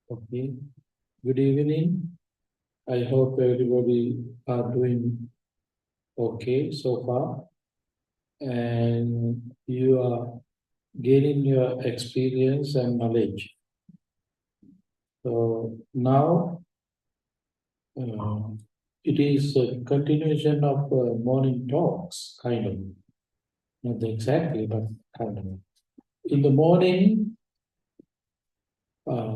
Okay. Good evening. I hope everybody are doing okay so far, and you are gaining your experience and knowledge. So now uh, it is a continuation of morning talks, kind of. Not exactly, but kind of. In the morning, uh,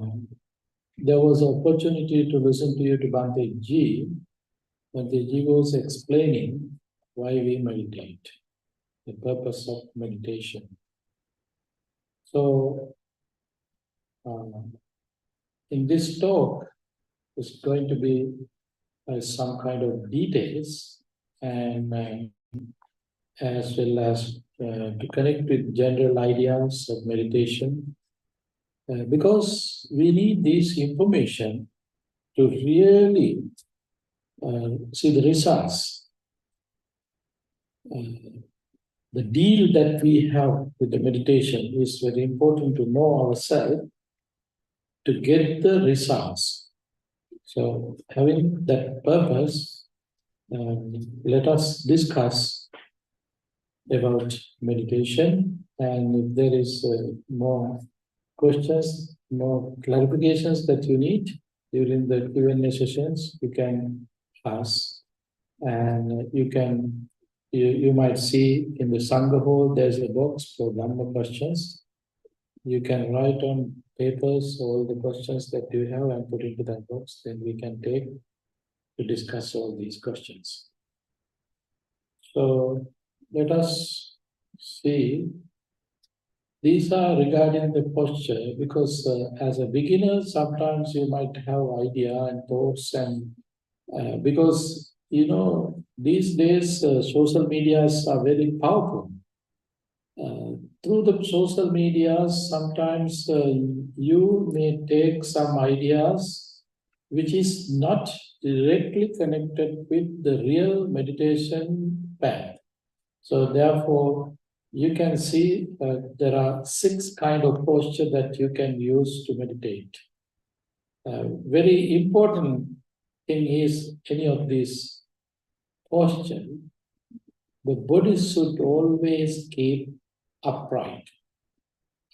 there was opportunity to listen to you to Bhante Ji. Bhante Ji was explaining why we meditate, the purpose of meditation. So, in this talk, it's going to be some kind of details and as well as to connect with general ideas of meditation because we need this information to really see the results. The deal that we have with the meditation is very important to know ourselves to get the results. So, having that purpose, let us discuss about meditation. And if there is more questions, more clarifications that you need during the Q&A sessions, you can ask. And you might see in the Sangha hall, there's a box for Dhamma questions. You can write on papers all the questions that you have and put into that box. Then we can take to discuss all these questions. So let us see. These are regarding the posture because as a beginner, sometimes you might have idea and thoughts and because, these days social medias are very powerful. Through the social media, sometimes you may take some ideas which is not directly connected with the real meditation path. So therefore, you can see there are 6 kind of posture that you can use to meditate. Very important thing is any of these posture, the body should always keep upright.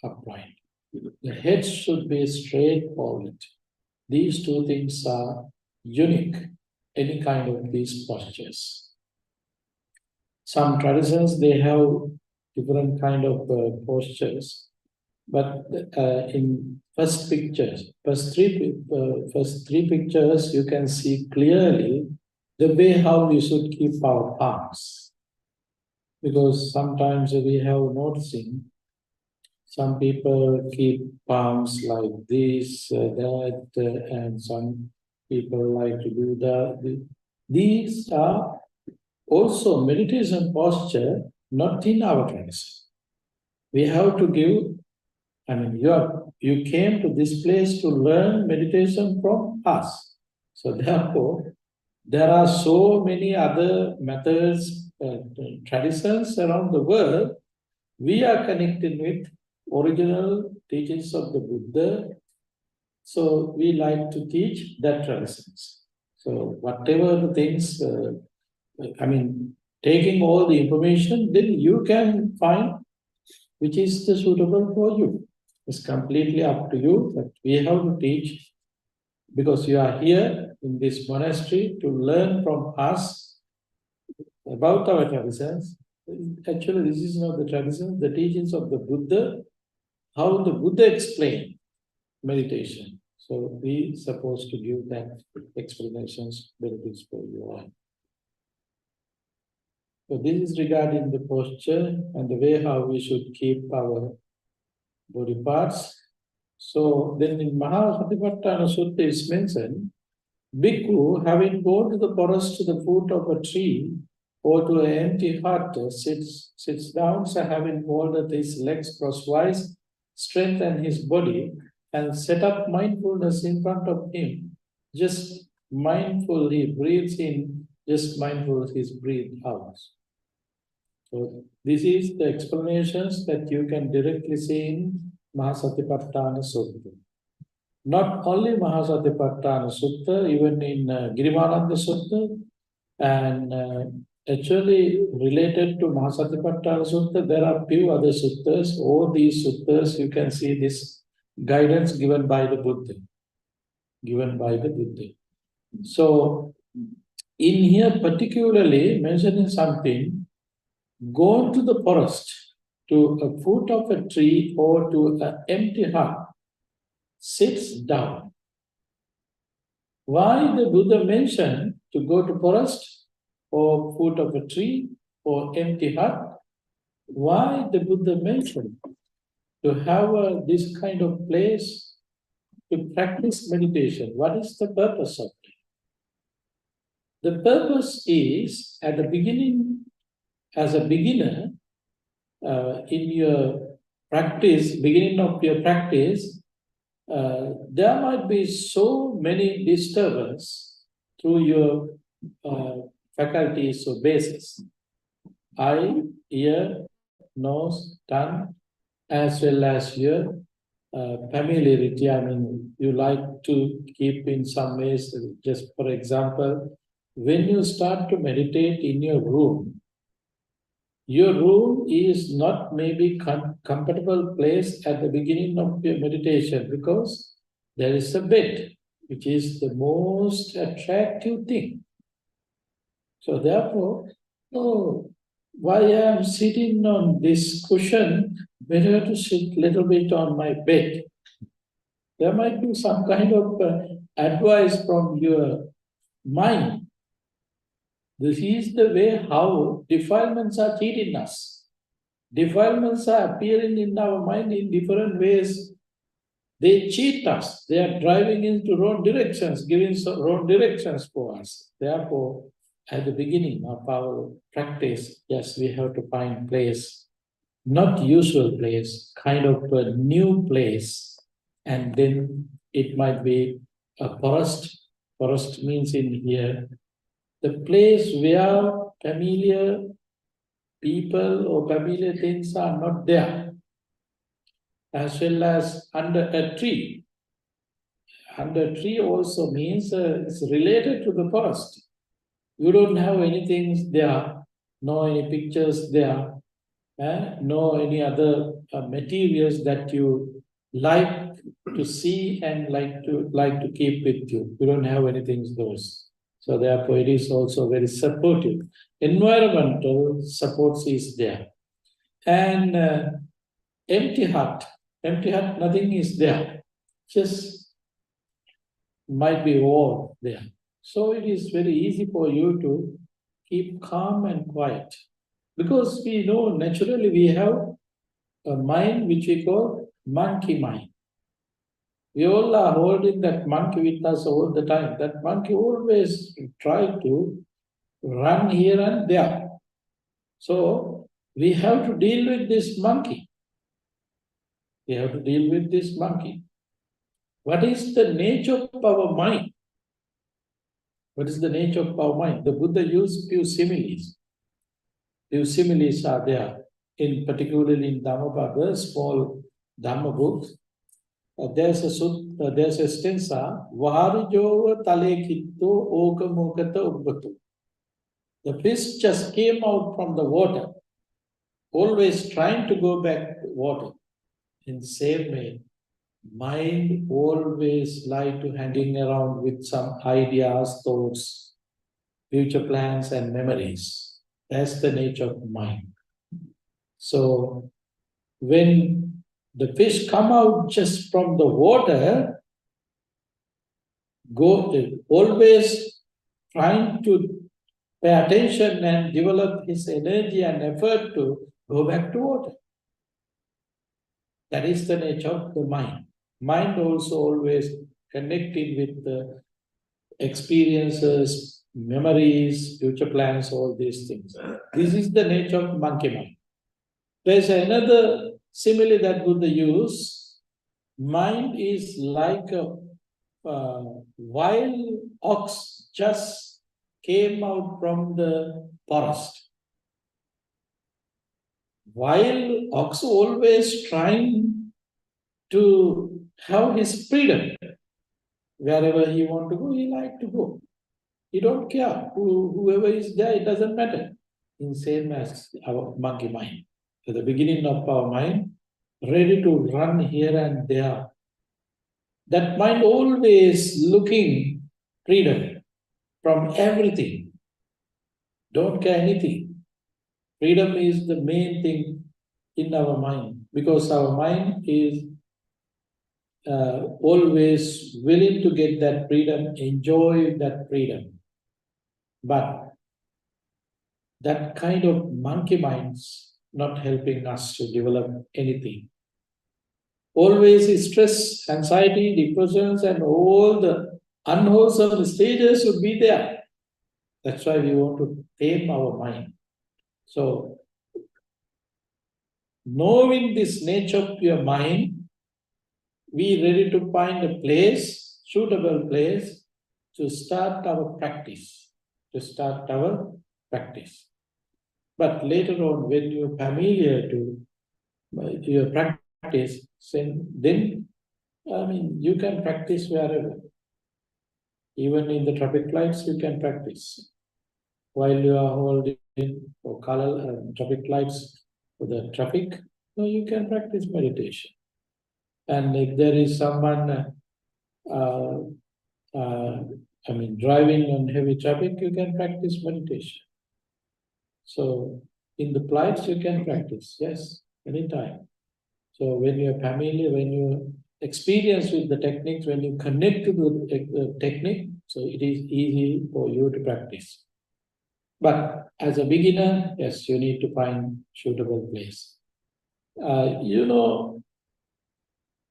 The head should be straight forward. These 2 things are unique, any kind of these postures. Some traditions, they have different kind of postures, but in first three pictures, you can see clearly the way how we should keep our palms. Because sometimes we have noticing some people keep palms like this, that, and some people like to do that. These are also meditation posture, not in our tradition. We have to give, you came to this place to learn meditation from us. So therefore, there are so many other methods, traditions around the world. We are connected with original teachings of the Buddha. So we like to teach that traditions. So whatever the things, taking all the information, then you can find which is the suitable for you. It's completely up to you, but we have to teach because you are here in this monastery to learn from us about our traditions. Actually, this is not the tradition, the teachings of the Buddha, how the Buddha explained meditation. So we supposed to give that explanations, benefits for you all. So this is regarding the posture and the way how we should keep our body parts. So then in Mahasathipatthana Sutta is mentioned, Bhikkhu, having gone to the forest to the foot of a tree or to an empty hut, sits down, so having folded his legs crosswise, strengthened his body, and set up mindfulness in front of him. Just mindful, he breathes in, just mindful, he's breathed out. So this is the explanations that you can directly see in Mahasatipatthana Sutta. Not only Mahasatipatthana Sutta, even in Girivananda Sutta, and actually related to Mahasatipatthana Sutta, there are few other suttas. All these suttas, you can see this guidance given by the Buddha. Given by the Buddha. So, in here particularly mentioning something, go to the forest, to a foot of a tree or to an empty hut, sits down. Why the Buddha mentioned to go to forest or foot of a tree or empty hut? Why the Buddha mentioned to have this kind of place to practice meditation? What is the purpose of it? The purpose is, at the beginning, as a beginner, in your practice, beginning of your practice, there might be so many disturbance through your faculties or bases. Eye, ear, nose, tongue, as well as your familiarity. I mean, you like to keep in some ways, just for example, when you start to meditate in your room is not maybe comfortable place at the beginning of your meditation because there is a bed, which is the most attractive thing. So therefore, oh, why I am sitting on this cushion, better to sit little bit on my bed. There might be some kind of advice from your mind. This is the way how defilements are cheating us. Defilements are appearing in our mind in different ways. They cheat us. They are driving into wrong directions, giving wrong directions for us. Therefore, at the beginning of our practice, yes, we have to find place, not usual place, kind of a new place. And then it might be a forest. Forest means in here, the place where familiar people or familiar things are not there, as well as under a tree. Under a tree also means it's related to the forest. You don't have anything there, no any pictures there, no any other materials that you like to see and like to keep with you. You don't have anything those. So therefore, it is also very supportive. Environmental supports is there. And empty hut, nothing is there. Just might be all there. So it is very easy for you to keep calm and quiet. Because we know naturally we have a mind which we call monkey mind. We all are holding that monkey with us all the time. That monkey always try to run here and there. So we have to deal with this monkey. We have to deal with this monkey. What is the nature of our mind? What is the nature of our mind? The Buddha used few similes. Few similes are there, in particularly in Dhammapada, small Dhamma books. There's a stanza, Vaharijova talekitto okamokata ubbatu. The fish just came out from the water, always trying to go back to water. In the same way, mind always like to hanging around with some ideas, thoughts, future plans and memories. That's the nature of mind. So when the fish come out just from the water, always trying to pay attention and develop his energy and effort to go back to water. That is the nature of the mind. Mind also always connected with the experiences, memories, future plans, all these things. This is the nature of monkey mind. There's another simile that Buddha used. Mind is like a wild ox just came out from the forest. Wild ox always trying to have his freedom. Wherever he want to go, he like to go. He don't care. Whoever is there, it doesn't matter. In same as our monkey mind. At the beginning of our mind, ready to run here and there. That mind always looking freedom from everything. Don't care anything. Freedom is the main thing in our mind because our mind is always willing to get that freedom, enjoy that freedom. But that kind of monkey minds not helping us to develop anything. Always stress, anxiety, depressions, and all the unwholesome stages would be there. That's why we want to tame our mind. So, knowing this nature of your mind, we ready to find a place, suitable place, to start our practice. But later on, when you're familiar to your practice, then you can practice wherever. Even in the traffic lights, you can practice. While you are holding for color traffic lights for the traffic, you can practice meditation. And if there is someone, driving on heavy traffic, you can practice meditation. So in the flights, you can practice, yes, anytime. So when you're familiar, when you experience with the techniques, when you connect to the technique, so it is easy for you to practice. But as a beginner, yes, you need to find suitable place.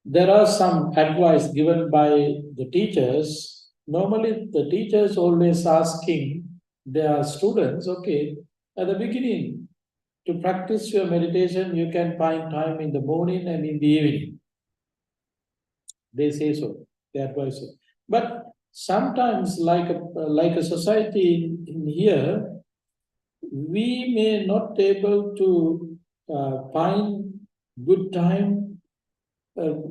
There are some advice given by the teachers. Normally, the teachers always asking their students, okay, at the beginning, to practice your meditation, you can find time in the morning and in the evening. They say so, they advise so. But sometimes, like a society in here, we may not able to find good time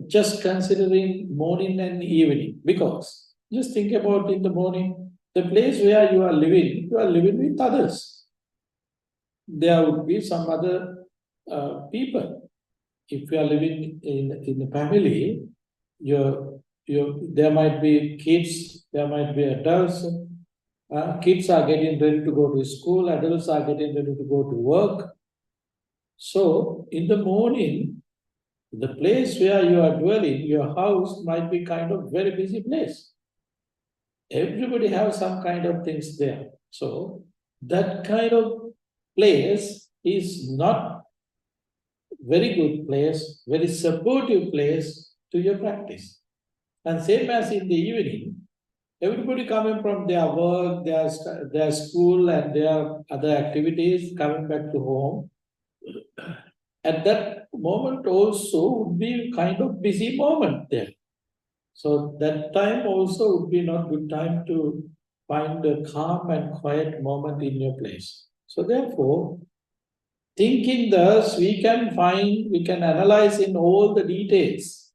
just considering morning and evening, because just think about in the morning, the place where you are living with others. There would be some other people. If you are living in a family, there might be kids, there might be adults. Kids are getting ready to go to school, adults are getting ready to go to work. So in the morning, the place where you are dwelling, your house might be kind of very busy place. Everybody has some kind of things there. So that kind of place is not very good place, very supportive place to your practice. And same as in the evening, everybody coming from their work, their school, and their other activities, coming back to home. At that moment also would be kind of busy moment there. So that time also would be not good time to find a calm and quiet moment in your place. So therefore, thinking thus, we can analyze in all the details.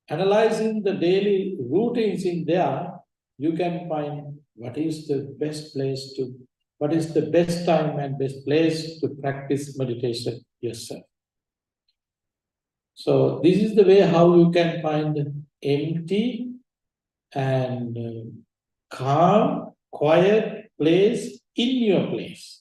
Analyzing the daily routines in there, you can find what is the best time and best place to practice meditation yourself. So this is the way how you can find empty and calm, quiet place in your place.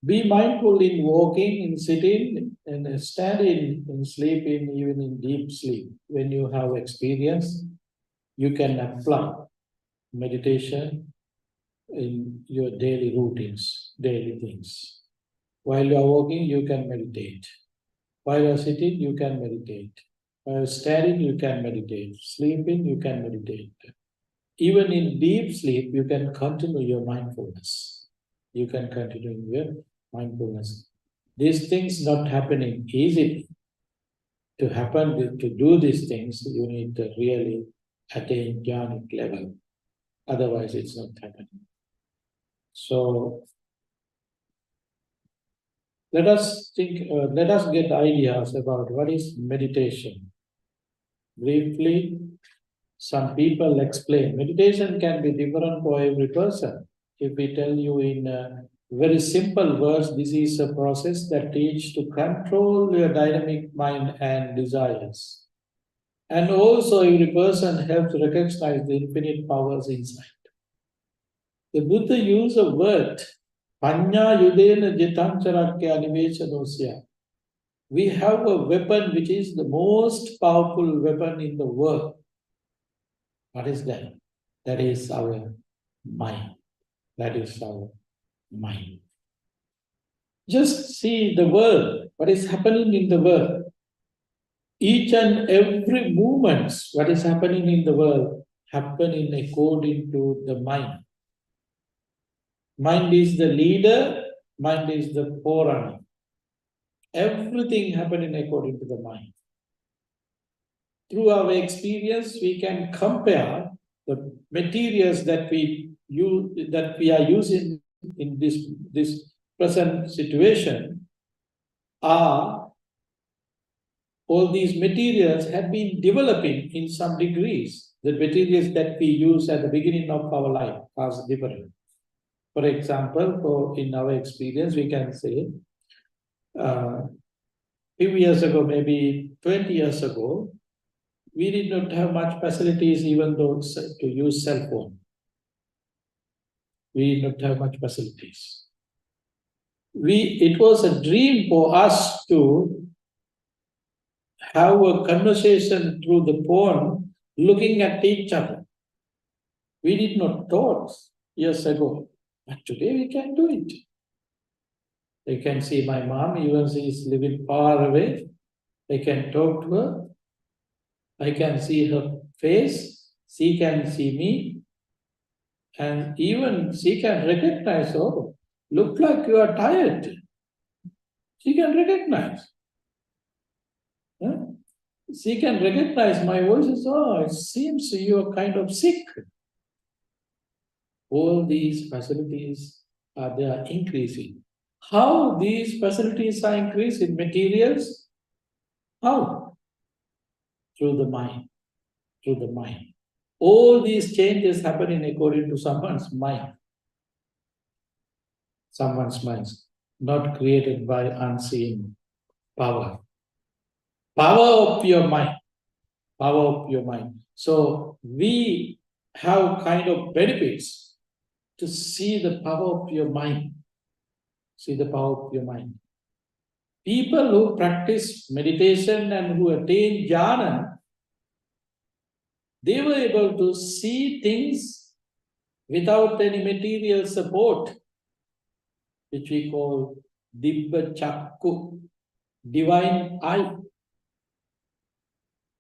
Be mindful in walking, in sitting, and standing, in sleeping, even in deep sleep. When you have experience, you can apply meditation in your daily routines, daily things. While you are walking, you can meditate. While you are sitting, you can meditate. While standing, you can meditate. Sleeping, you can meditate. Even in deep sleep, you can continue your mindfulness. You can continue your mindfulness. These things not happening easily. To happen, to do these things, you need to really attain jhanic level. Otherwise, it's not happening. So, let us think, let us get ideas about what is meditation. Briefly, some people explain meditation can be different for every person. If we tell you in very simple words, this is a process that teaches to control your dynamic mind and desires. And also, every person helps recognize the infinite powers inside. The Buddha used a word, Panya Yudena Jitancharakya Animationosya. We have a weapon which is the most powerful weapon in the world. What is that? That is our mind. That is our mind. Just see the world, what is happening in the world. Each and every movement, what is happening in the world, happening according to the mind. Mind is the leader, mind is the forerunner. Everything happening according to the mind. Through our experience, we can compare the materials that we are using in this present situation. All these materials have been developing in some degrees. The materials that we use at the beginning of our life are different. For example, in our experience, we can say, few years ago, maybe 20 years ago, we did not have much facilities even though to use cell phone. We did not have much facilities. It was a dream for us to have a conversation through the phone, looking at each other. We did not thought years ago, but today we can do it. I can see my mom, even she is living far away. I can talk to her. I can see her face. She can see me. And even she can recognize, oh, look like you are tired. She can recognize. Huh? She can recognize my voice. Oh, it seems you are kind of sick. All these facilities they are increasing. How these facilities are increasing? Materials? How? Through the mind. Through the mind. All these changes happening according to someone's mind. Someone's mind, not created by unseen power. Power of your mind. Power of your mind. So we have kind of benefits to see the power of your mind. See the power of your mind. People who practice meditation and who attain jhana, they were able to see things without any material support, which we call Dibba Chakku, divine eye.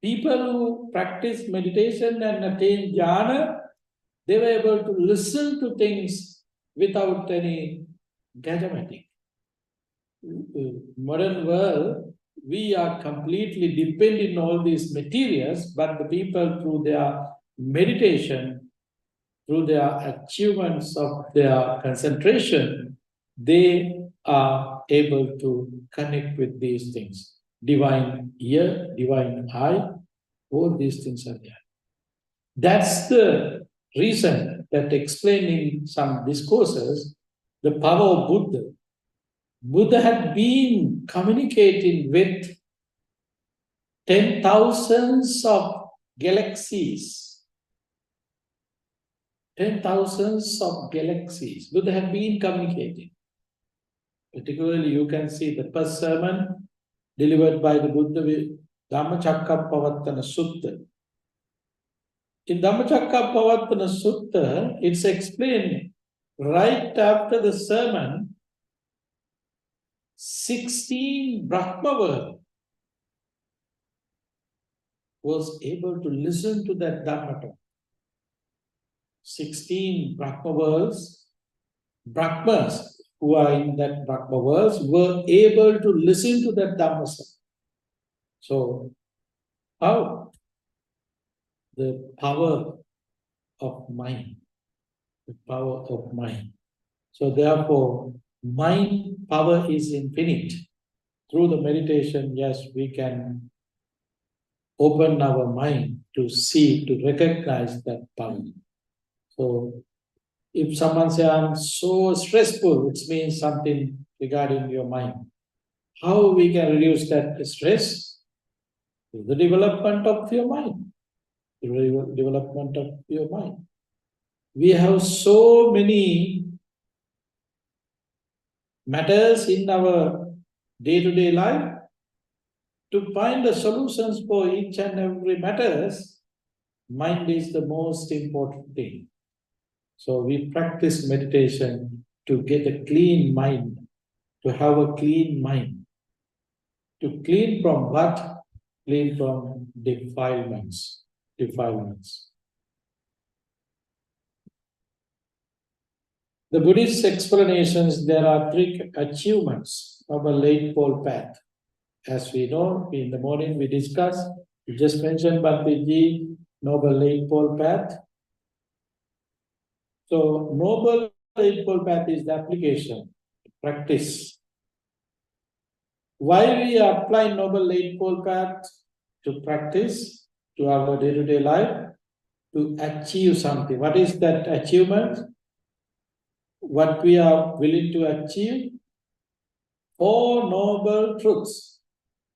People who practice meditation and attain jhana, they were able to listen to things without any gadgematic. Modern world, we are completely dependent on all these materials, but the people through their meditation, through their achievements of their concentration, they are able to connect with these things. Divine ear, divine eye, all these things are there. That's the reason that explaining some discourses, the power of Buddha. Buddha had been communicating with 10,000s of galaxies. 10,000s of galaxies. Buddha had been communicating. Particularly, you can see the first sermon delivered by the Buddha with Dhammacakkappavattana Sutta. In Dhammacakkappavattana Sutta, it's explained right after the sermon, 16 Brahma world was able to listen to that Dhamma talk. 16 Brahma worlds, Brahmas who are in that Brahma worlds were able to listen to that Dhamma. So, how? The power of mind. The power of mind. So therefore, mind power is infinite. Through the meditation, yes, we can open our mind to see, to recognize that power. So if someone says, I'm so stressful, it means something regarding your mind. How we can reduce that stress? Through the development of your mind. Through the development of your mind. We have so many matters in our day-to-day life. To find the solutions for each and every matters, mind is the most important thing. So we practice meditation to get a clean mind, to have a clean mind. To clean from what? Clean from defilements. Defilements. The Buddhist explanations, there are three achievements of a late pole path. As we know, in the morning we discussed, we just mentioned Bhante Noble Eightfold Path. So, Noble Eightfold Path is the application, practice. Why we apply Noble Eightfold Path? To practice, to our day-to-day life, to achieve something. What is that achievement? What we are willing to achieve? Four Noble Truths.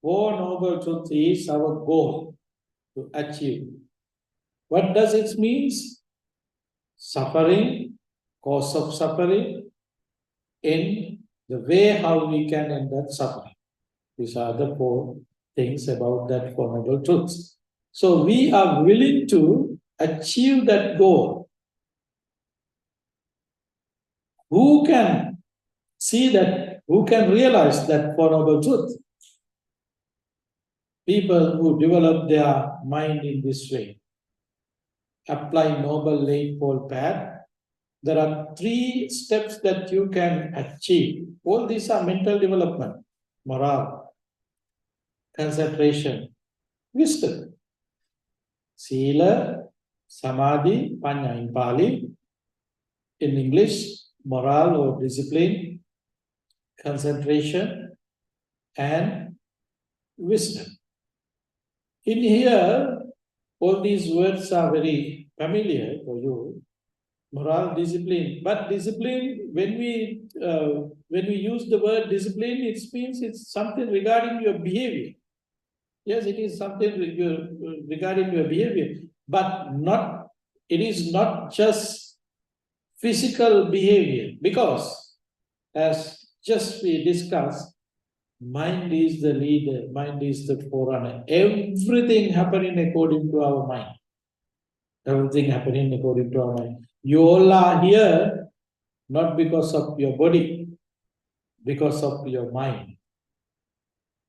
Four Noble Truths is our goal to achieve. What does it mean? Suffering, cause of suffering, end, the way how we can end that suffering. These are the four things about that Four Noble Truths. So we are willing to achieve that goal. Who can see that, who can realize that Four Noble Truth? People who develop their mind in this way. Apply Noble Eightfold Path. There are three steps that you can achieve. All these are mental development, morale, concentration, wisdom. Sila, Samadhi, Panya in Pali. In English, morale or discipline, concentration, and wisdom. In here, all these words are very familiar for you. Morale, discipline. But discipline, when we use the word discipline, it means it's something regarding your behavior. Yes, it is something regarding your behavior, but not. It is not just physical behavior, because as just we discussed, mind is the leader, mind is the forerunner. Everything happening according to our mind. Everything happening according to our mind. You all are here not because of your body, because of your mind.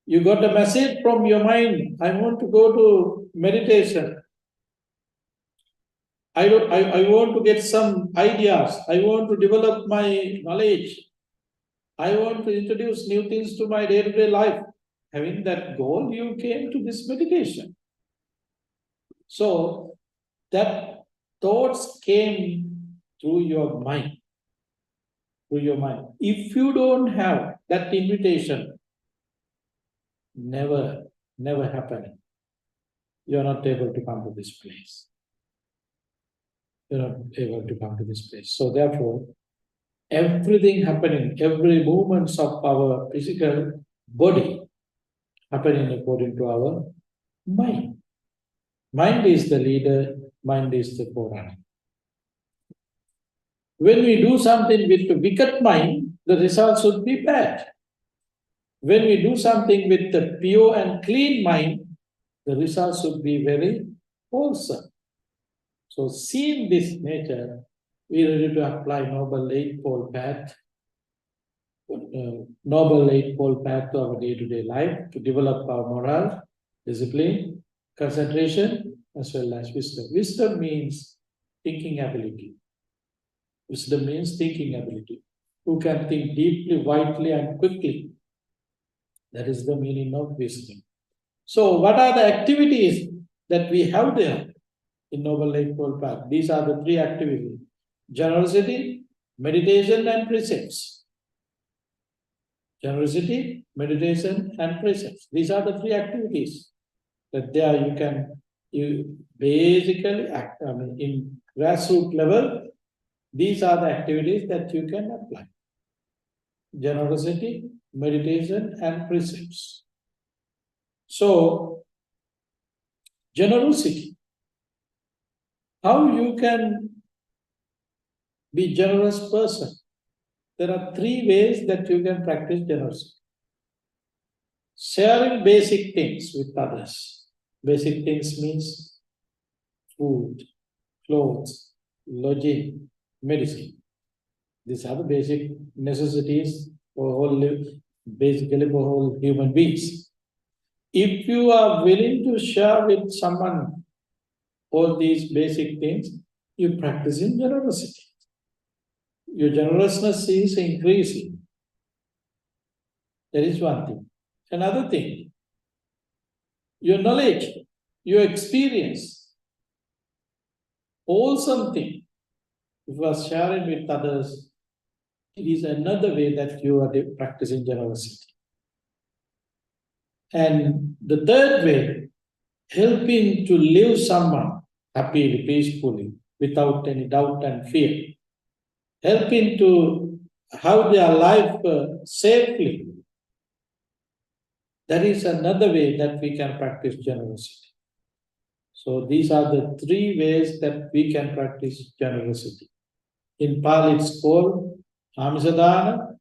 You got a message from your mind. I want to go to meditation. I want to get some ideas. I want to develop my knowledge. I want to introduce new things to my day-to-day life. Having that goal, you came to this meditation. So that thoughts came through your mind. Through your mind. If you don't have that invitation, never happening. You're not able to come to this place. You're not able to come to this place. So therefore, everything happening, every movements of our physical body happening according to our mind. Mind is the leader, mind is the forerunner. When we do something with the wicked mind, the result should be bad. When we do something with the pure and clean mind, the result should be very wholesome. So seeing this nature, we are ready to apply Noble Eightfold Path, Noble Eightfold Path to our day-to-day life, to develop our morale, discipline, concentration, as well as wisdom. Wisdom means thinking ability. Wisdom means thinking ability. Who can think deeply, widely, and quickly. That is the meaning of wisdom. So what are the activities that we have there in Noble Eightfold Path? These are the three activities: generosity, meditation, and precepts. Generosity, meditation, and presence. These are the three activities that there you basically act. I mean, in grassroots level, these are the activities that you can apply. Generosity, meditation, and precepts. So, generosity. How you can be generous person? There are three ways that you can practice generosity. Sharing basic things with others. Basic things means food, clothes, lodging, medicine. These are the basic necessities for basically for all human beings. If you are willing to share with someone all these basic things, you practice in generosity. Your generousness is increasing. That is one thing. Another thing, your knowledge, your experience, wholesome thing. If you are sharing with others, it is another way that you are practicing generosity. And the third way, helping to live someone happily, peacefully, without any doubt and fear. Helping to have their life safely. That is another way that we can practice generosity. So these are the three ways that we can practice generosity. In Pali, it's called Amisadana,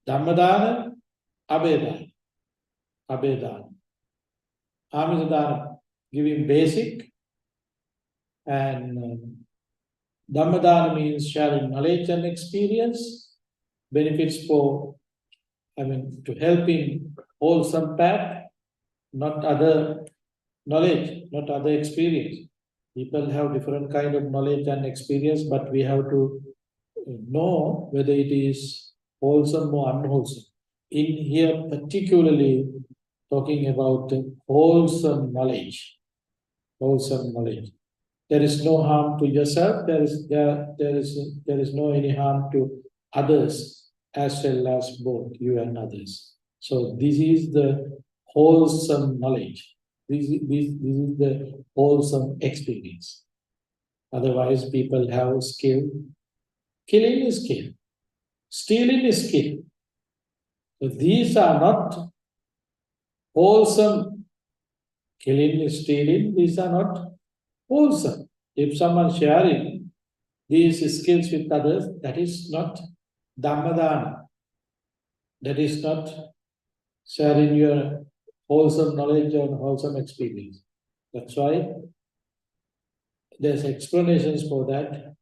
Dhammadana, Abedana. Abedana. Amisadana, giving basic, and Dhammadana means sharing knowledge and experience, benefits to help in wholesome path, not other knowledge, not other experience. People have different kind of knowledge and experience, but we have to know whether it is wholesome or unwholesome. In here, particularly talking about wholesome knowledge. Wholesome knowledge. There is no harm to yourself. There is no any harm to others, as well as both you and others. So this is the wholesome knowledge. This is the wholesome experience. Otherwise, people have skill. Killing is skill. Stealing is skill. So these are not wholesome. Killing is stealing. These are not wholesome. If someone sharing these skills with others, that is not Dhammadana. That is not sharing your wholesome knowledge and wholesome experience. That's why there's explanations for that.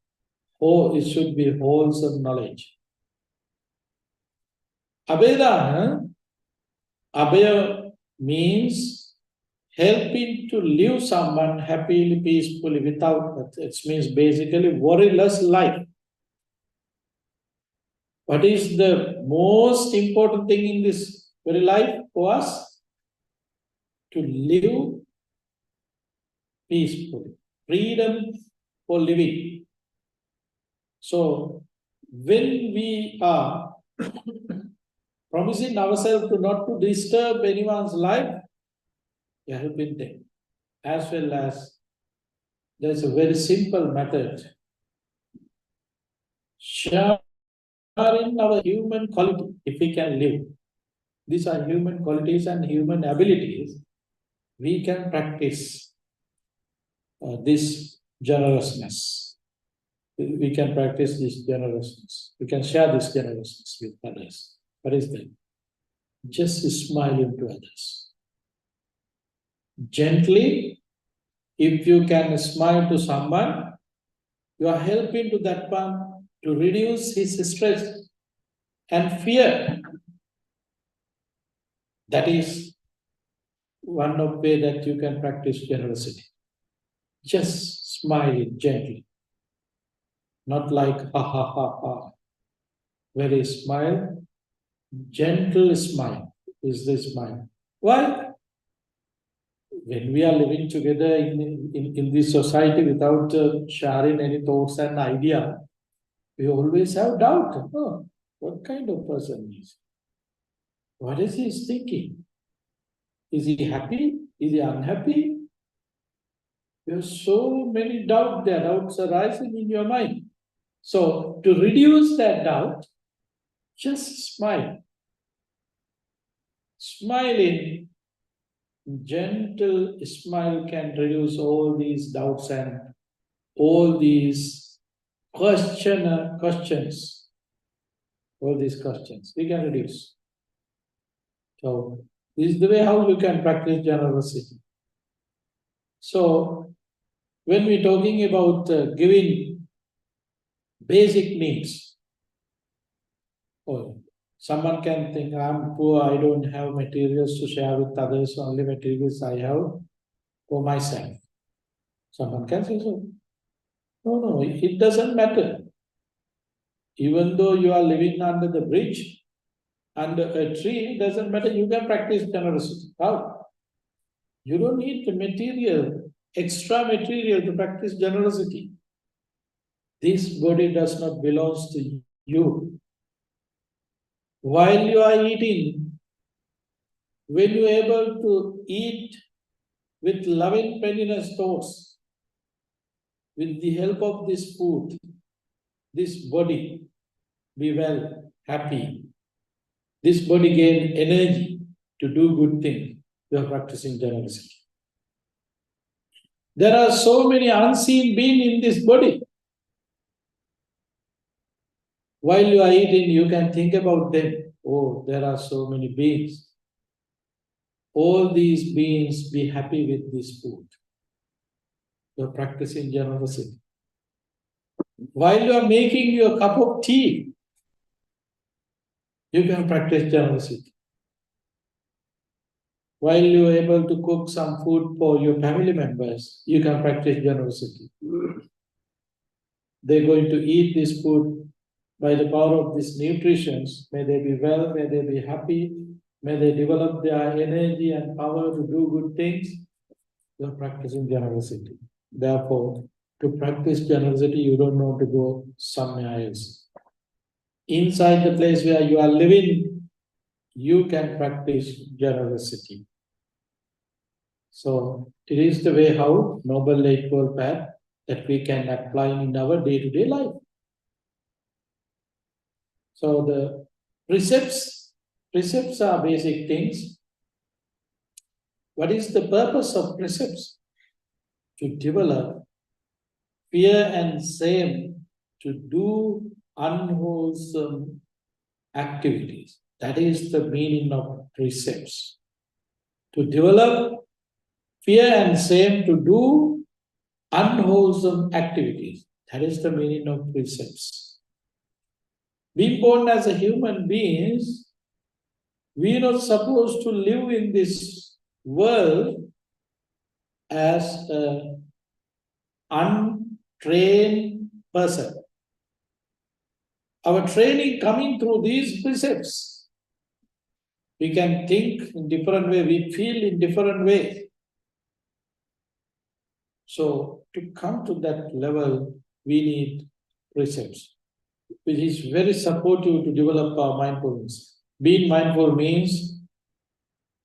It should be wholesome knowledge. Abedana, Abaya means helping to live someone happily, peacefully, without, it means basically worryless life. What is the most important thing in this very life for us? To live peacefully, freedom for living. So, when we are promising ourselves to not to disturb anyone's life, we are helping them. As well as there's a very simple method. Sharing our human quality, if we can live. These are human qualities and human abilities. We can practice this generousness. We can practice this generousness. We can share this generousness with others. What is that? Just smile into others. Gently, if you can smile to someone, you are helping to that one to reduce his stress and fear. That is one of the way that you can practice generosity. Just smile gently. Not like ha ha ha ha. Very smile, gentle smile is the smile. Why? When we are living together in this society without sharing any thoughts and idea, we always have doubt. Oh, what kind of person is? What is he thinking? Is he happy? Is he unhappy? There are so many doubts there, doubts arising in your mind. So to reduce that doubt, just smile. Smiling, gentle smile can reduce all these doubts and all these questions. All these questions we can reduce. So this is the way how you can practice generosity. So when we're talking about giving basic needs, oh, someone can think, I'm poor, I don't have materials to share with others, only materials I have for myself. Someone can say so. No, it doesn't matter. Even though you are living under the bridge, under a tree, it doesn't matter, you can practice generosity. How? You don't need the material, extra material to practice generosity. This body does not belong to you. While you are eating, when you are able to eat with loving kindness thoughts, with the help of this food, this body be well, happy. This body gain energy to do good things. You are practicing generosity. There are so many unseen beings in this body. While you are eating, you can think about them. Oh, there are so many beings. All these beings be happy with this food. You are practicing generosity. While you are making your cup of tea, you can practice generosity. While you are able to cook some food for your family members, you can practice generosity. They're going to eat this food by the power of these nutritions. May they be well, may they be happy, may they develop their energy and power to do good things. You are practicing generosity. Therefore, to practice generosity, you don't know to go somewhere else. Inside the place where you are living, you can practice generosity. So it is the way how Noble Eightfold Path that we can apply in our day-to-day life. So the precepts are basic things. What is the purpose of precepts? To develop fear and shame to do unwholesome activities. That is the meaning of precepts. To develop fear and shame to do unwholesome activities. That is the meaning of precepts. Being born as a human beings, we are not supposed to live in this world as an untrained person. Our training coming through these precepts. We can think in different way, we feel in different ways. So to come to that level, we need precepts, which is very supportive to develop our mindfulness. Being mindful means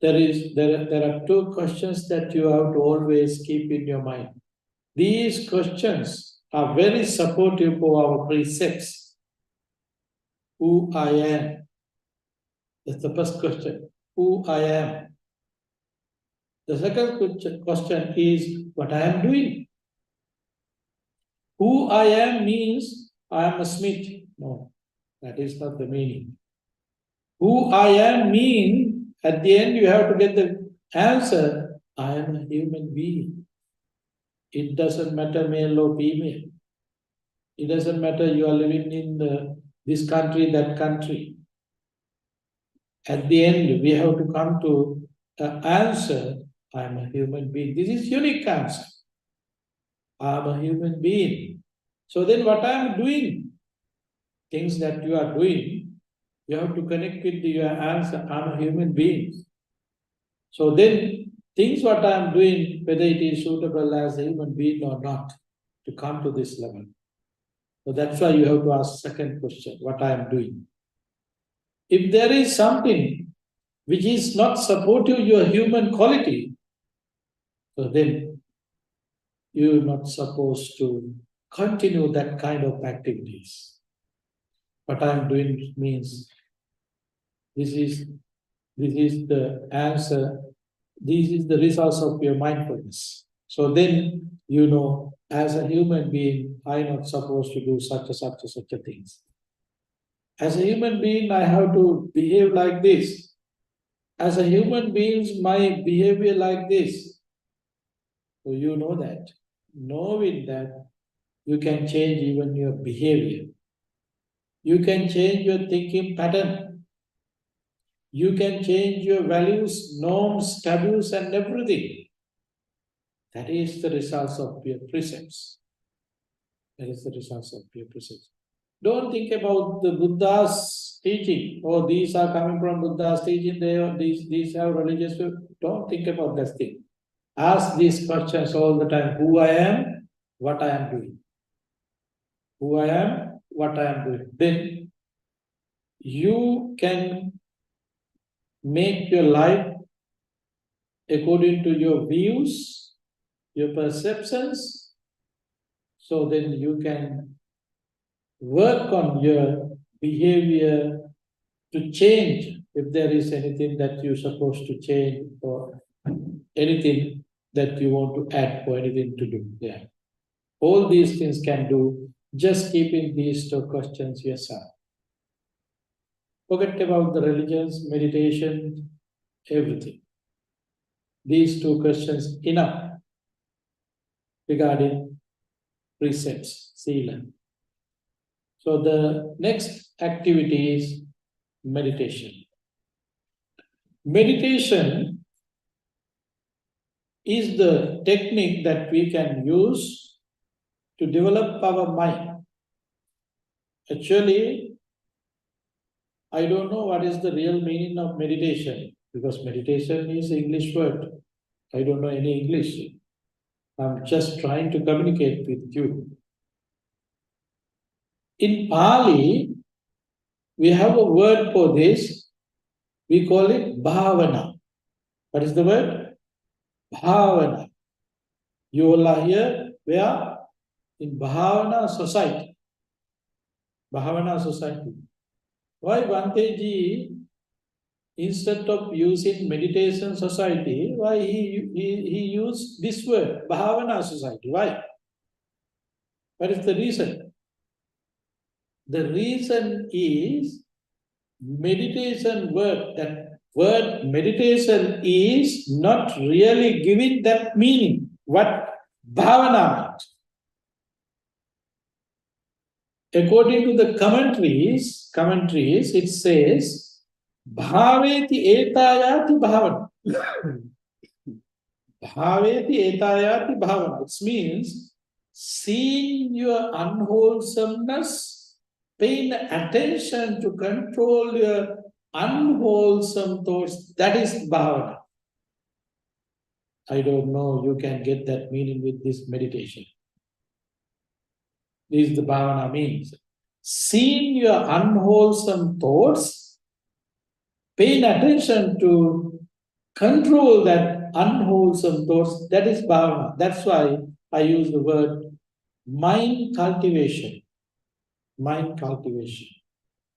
there are two questions that you have to always keep in your mind. These questions are very supportive for our precepts. Who I am. That's the first question. Who I am. The second question is what I am doing. Who I am means I am a Smith. No, that is not the meaning. Who I am means at the end you have to get the answer. I am a human being. It doesn't matter male or female. It doesn't matter you are living in this country, that country. At the end, we have to come to an answer. I am a human being. This is unique answer. I am a human being. So then what I am doing, things that you are doing, you have to connect with your answer. I am a human being. So then things what I am doing, whether it is suitable as a human being or not, to come to this level. So that's why you have to ask second question, what I am doing. If there is something which is not supportive your human quality, so then you're not supposed to continue that kind of activities. What I'm doing means this is the answer, this is the results of your mindfulness. So then you know, as a human being, I'm not supposed to do such a things. As a human being, I have to behave like this. As a human being, my behavior like this. So you know that. Knowing that, you can change even your behavior. You can change your thinking pattern. You can change your values, norms, taboos, and everything. That is the results of your precepts. That is the results of your precepts. Don't think about the Buddha's teaching. Oh, these are coming from Buddha's teaching. These are religious. Don't think about that thing. Ask these questions all the time. Who I am, what I am doing. Who I am, what I am doing. Then you can make your life according to your views, your perceptions. So then you can work on your behavior to change if there is anything that you're supposed to change or anything that you want to add or anything to do. Yeah. All these things can do just keeping these two questions yourself. Forget about the religions, meditation, everything. These two questions enough regarding precepts, sila. So the next activity is meditation. Meditation is the technique that we can use to develop our mind. Actually, I don't know what is the real meaning of meditation, because meditation is an English word. I don't know any English. I'm just trying to communicate with you. In Pali, we have a word for this. We call it Bhavana. What is the word? Bhavana. You all are here, where? In Bhavana society. Bhavana society. Why Bhante ji, instead of using meditation society, why he used this word, Bhavana society? Why? What is the reason? The reason is meditation word, that word meditation is not really giving that meaning, what bhavana meant. According to the commentaries, it says, bhaveti etayati bhavana. Bhaveti etayati bhavana. It means seeing your unwholesomeness, paying attention to control your unwholesome thoughts. That is bhavana. I don't know, you can get that meaning with this meditation. This is the bhavana means. Seeing your unwholesome thoughts, paying attention to control that unwholesome thoughts, that is bhavana. That's why I use the word mind cultivation. Mind cultivation.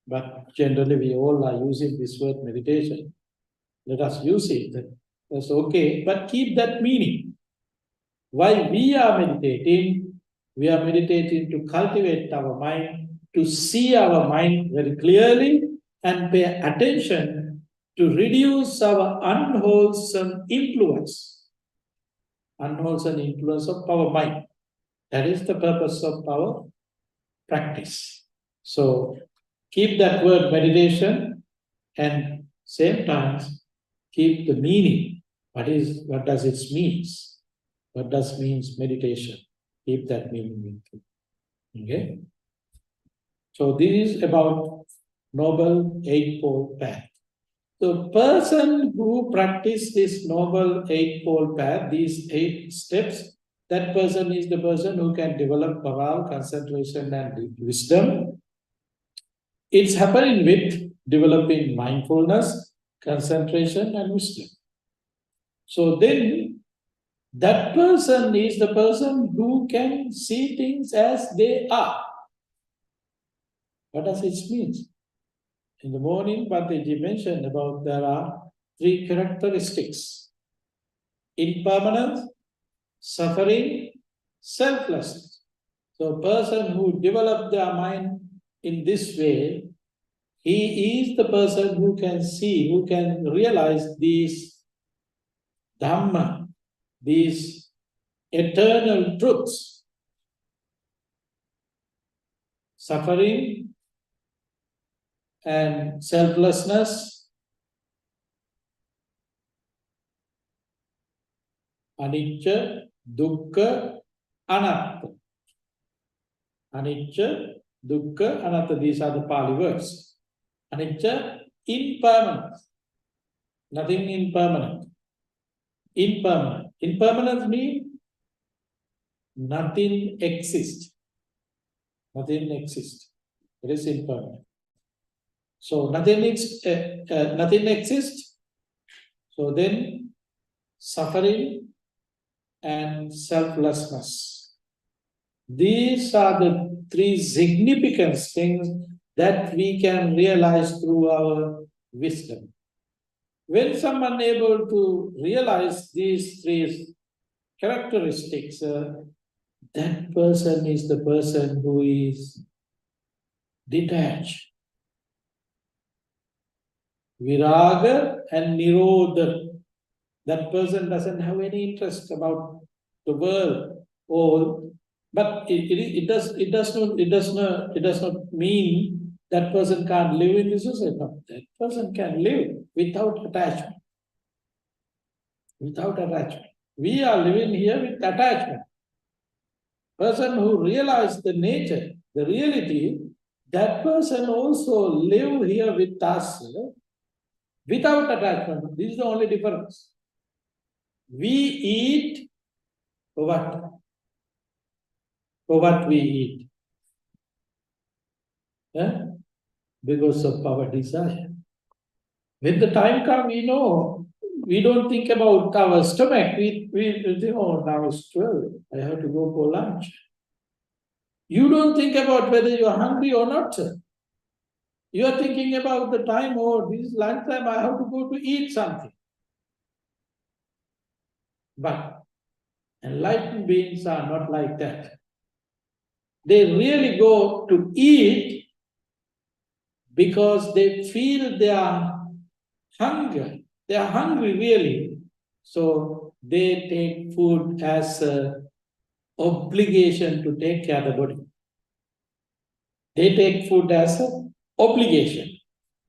But generally we all are using this word meditation. Let us use it. That's okay. But keep that meaning. Why we are meditating? We are meditating to cultivate our mind, to see our mind very clearly and pay attention to reduce our unwholesome influence. Unwholesome influence of our mind. That is the purpose of our practice. So keep that word meditation and same time keep the meaning. What does it mean? What does means meditation? Keep that meaning. Okay. So this is about Noble Eightfold Path. The person who practice this Noble Eightfold Path, these 8 steps, that person is the person who can develop morale, concentration, and wisdom. It's happening with developing mindfulness, concentration and wisdom. So then that person is the person who can see things as they are. What does it mean? In the morning, Bhante mentioned about there are 3 characteristics: impermanence, suffering, selflessness. So a person who develops their mind in this way, he is the person who can see, who can realize these Dhamma, these eternal truths. Suffering and selflessness, anicca, dukkha, anatta. Anicca, dukkha, anatta, these are the Pali words. Anicca, impermanent. Nothing impermanent. Impermanent. Impermanence means nothing exists. Nothing exists. It is impermanent. So nothing exists. So then suffering and selflessness. These are the 3 significant things that we can realize through our wisdom. When someone able to realize these 3 characteristics, that person is the person who is detached. Viraga and Nirodha. That person doesn't have any interest about the world, but it does not mean that person can't live in the society. No, that person can live without attachment. Without attachment. We are living here with attachment. Person who realizes the nature, the reality, that person also live here with us without attachment. This is the only difference. We eat for what? For what we eat? Because of our desire. When the time comes, we know, we don't think about our stomach. We think, oh, now it's 12. I have to go for lunch. You don't think about whether you're hungry or not. You are thinking about the time, oh, this is lunchtime, I have to go to eat something. But enlightened beings are not like that. They really go to eat because they feel their hunger. They are hungry really. So they take food as an obligation to take care of the body. They take food as an obligation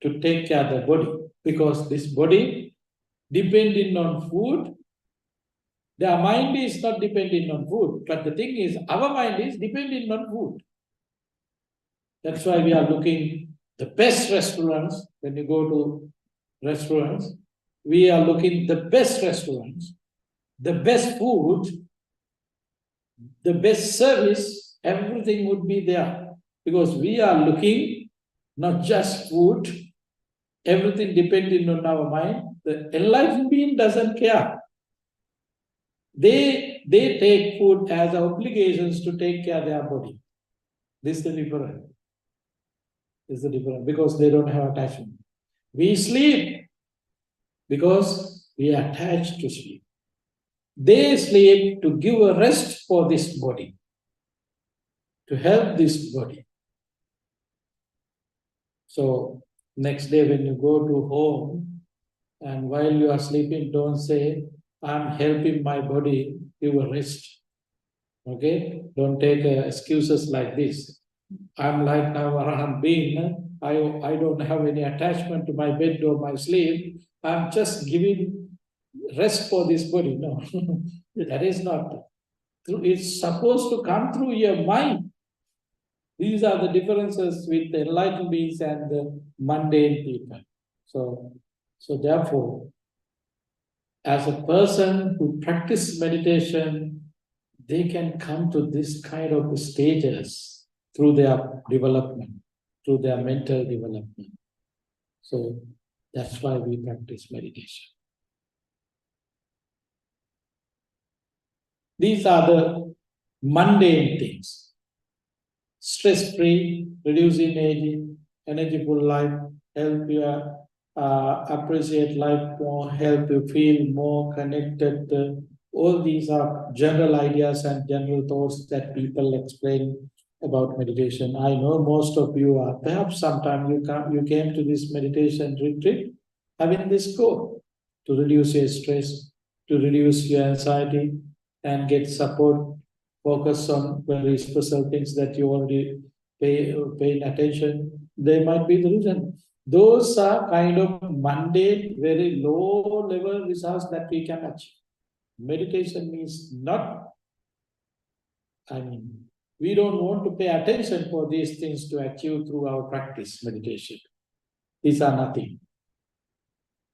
to take care of the body, because this body depending on food. Their mind is not dependent on food, but the thing is, our mind is dependent on food. That's why we are looking the best restaurants. When you go to restaurants, we are looking the best restaurants, the best food, the best service, everything would be there. Because we are looking not just food, everything depending on our mind. The enlightened being doesn't care. They take food as obligations to take care of their body. This is the difference. This is the difference, because they don't have attachment. We sleep because we are attached to sleep. They sleep to give a rest for this body, to help this body. So next day when you go to home, and while you are sleeping, don't say, I'm helping my body, give a rest. Okay? Don't take excuses like this. I'm like now Arahant being, I don't have any attachment to my bed or my sleep. I'm just giving rest for this body. No, that is not. It's supposed to come through your mind. These are the differences with the enlightened beings and the mundane people. So therefore, as a person who practices meditation, they can come to this kind of stages through their development, through their mental development. So That's why we practice meditation. These are the mundane things. Stress-free, reducing aging, energyful life, help you appreciate life more, help you feel more connected. All these are general ideas and general thoughts that people explain about meditation. I know most of you are, perhaps sometime you came to this meditation retreat having this goal to reduce your stress, to reduce your anxiety, and get support, focus on very special things that you already paying attention. They might be the reason. Those are kind of mundane, very low level results that we can achieve. Meditation means not, I mean, we don't want to pay attention for these things to achieve through our practice, meditation. These are nothing.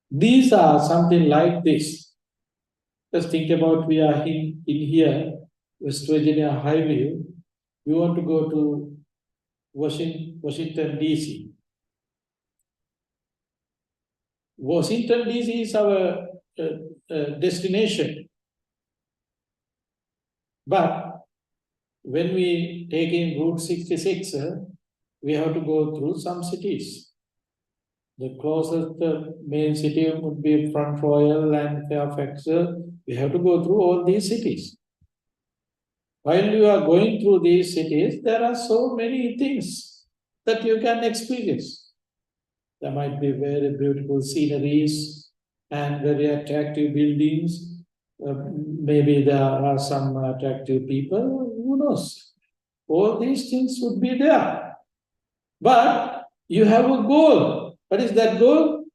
These are something like this. Just think about we are in here, West Virginia Highway. We want to go to Washington, D.C. Washington, D.C. is our destination. But when we take in Route 66, we have to go through some cities. The closest main city would be Front Royal and Fairfax. We have to go through all these cities. While you are going through these cities, there are so many things that you can experience. There might be very beautiful sceneries and very attractive buildings. Maybe there are some attractive people, who knows? All these things would be there. But you have a goal. What is that goal?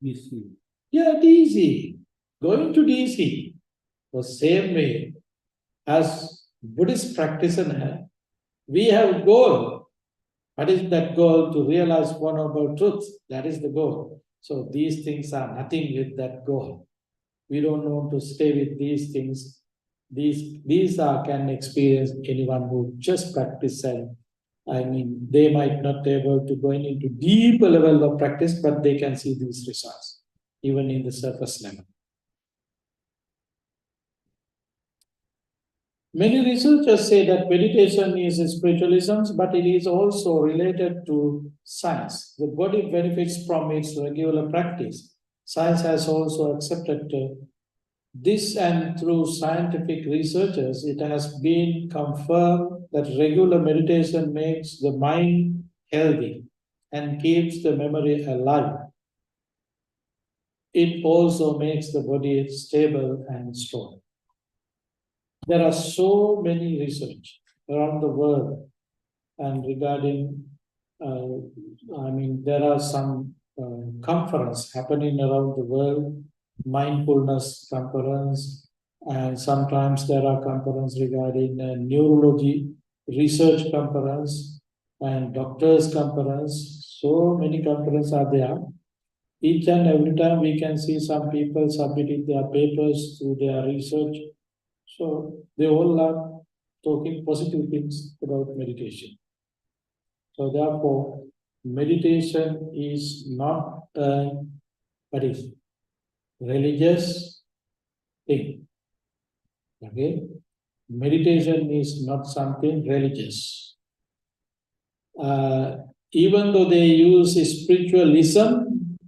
DC. Yeah, DC. Going to DC. The same way as Buddhist practitioner, we have a goal. What is that goal? To realize one about truth. That is the goal. So these things are nothing with that goal. We don't want to stay with these things. These can experience anyone who just practice, and I mean, they might not be able to go into deeper level of practice, but they can see these results, even in the surface level. Many researchers say that meditation is spiritualism, but it is also related to science. The body benefits from its regular practice. Science has also accepted this, and through scientific researchers, it has been confirmed that regular meditation makes the mind healthy and keeps the memory alive. It also makes the body stable and strong. There are so many research around the world, and regarding, I mean, there are some conference happening around the world, mindfulness conference, and sometimes there are conferences regarding neurology, research conference, and doctors conference. So many conferences are there. Each and every time we can see some people submitting their papers through their research. So they all are talking positive things about meditation. So therefore, meditation is not a religious thing. Okay? Meditation is not something religious. Even though they use spiritualism,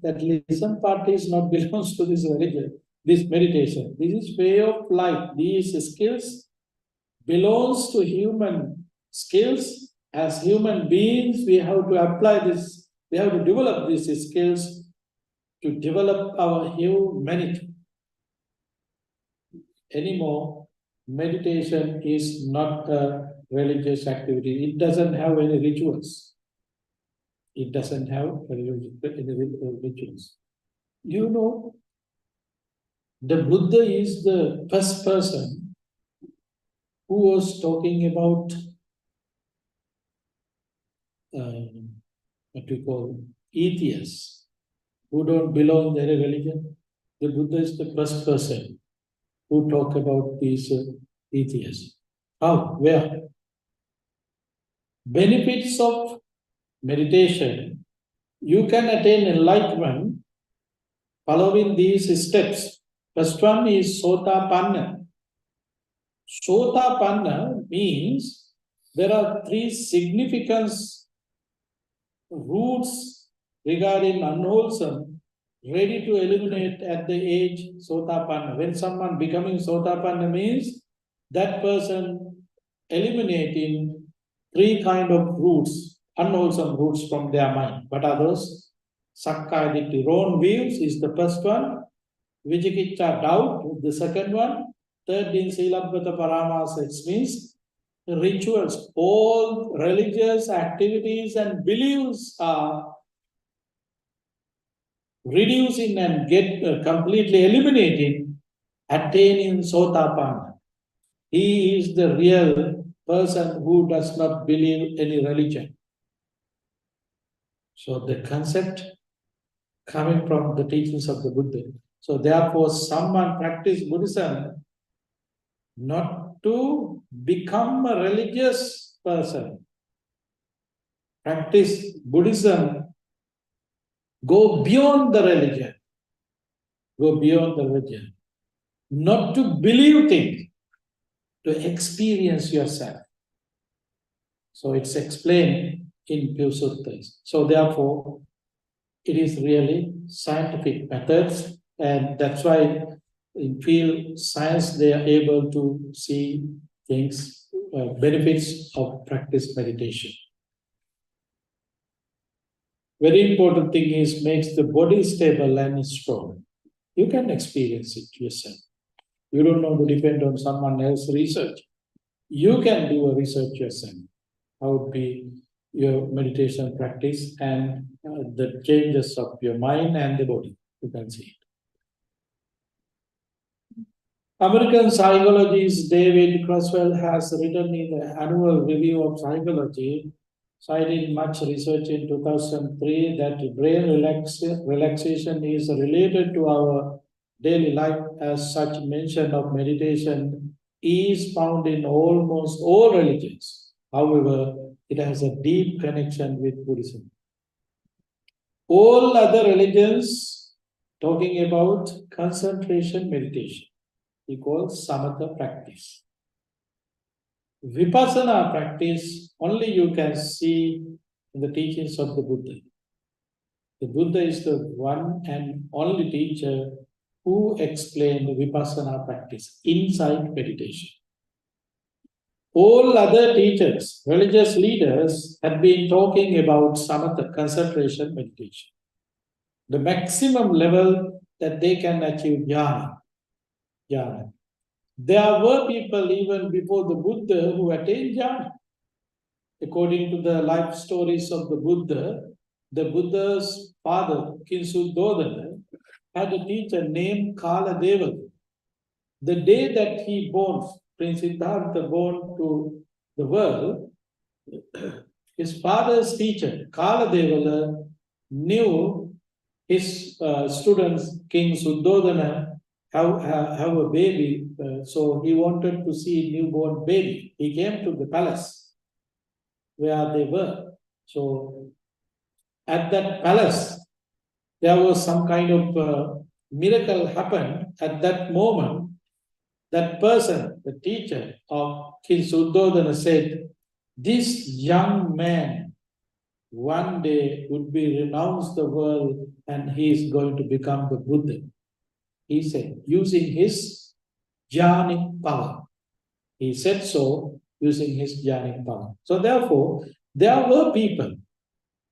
that lism part is not belongs to this religion, this meditation. This is way of life. These skills belongs to human skills. As human beings, we have to apply this, we have to develop these skills to develop our humanity. Anymore, meditation is not a religious activity. It doesn't have any rituals. It doesn't have any rituals. You know, the Buddha is the first person who was talking about what we call atheists who don't belong to any religion. The Buddha is the first person who talk about these atheists. How? Where? Benefits of meditation. You can attain enlightenment following these steps. First one is Sotapanna. Sotapanna means there are three significant roots regarding unwholesome, ready to eliminate at the age Sotapanna. When someone becoming Sotapanna means that person eliminating three kind of roots, unwholesome roots from their mind. What are those? Sakkaya wrong views is the first one. Vijikicha, doubt, the second one. Third in Silabbata Paramasa, it means rituals. All religious activities and beliefs are reducing and get completely eliminated, attaining Sotapanna. He is the real person who does not believe any religion. So the concept coming from the teachings of the Buddha. So therefore, someone practice Buddhism not to become a religious person. Practice Buddhism, go beyond the religion. Go beyond the religion. Not to believe things, to experience yourself. So it's explained in few suttas. So therefore, it is really scientific methods, and that's why in field science they are able to see things, benefits of practice meditation. Very important thing is makes the body stable and strong. You can experience it yourself. You don't know to depend on someone else's research. You can do a research yourself. How would be your meditation practice and the changes of your mind and the body. You can see it. American psychologist David Crosswell has written in the Annual Review of Psychology, citing much research in 2003, that brain relaxation is related to our daily life. As such, mention of meditation is found in almost all religions. However, it has a deep connection with Buddhism. All other religions talking about concentration meditation. We call samatha practice. Vipassana practice only you can see in the teachings of the Buddha. The Buddha is the one and only teacher who explained Vipassana practice inside meditation. All other teachers, religious leaders, had been talking about samatha, concentration meditation. The maximum level that they can achieve jhana. There were people even before the Buddha who attained jhana. According to the life stories of the Buddha's father, King Suddhodana, had a teacher named Kaladeva. The day that he born, Prince Siddhartha born to the world, his father's teacher, Kaladevala, knew his students, King Suddhodana, have a baby, so he wanted to see a newborn baby. He came to the palace where they were. So at that palace, there was some kind of miracle happened. At that moment, that person, the teacher of King Suddhodana, said, this young man one day would be renounce the world and he is going to become the Buddha. He said, using his jhanic power. He said so, using his jhanic power. So therefore, there were people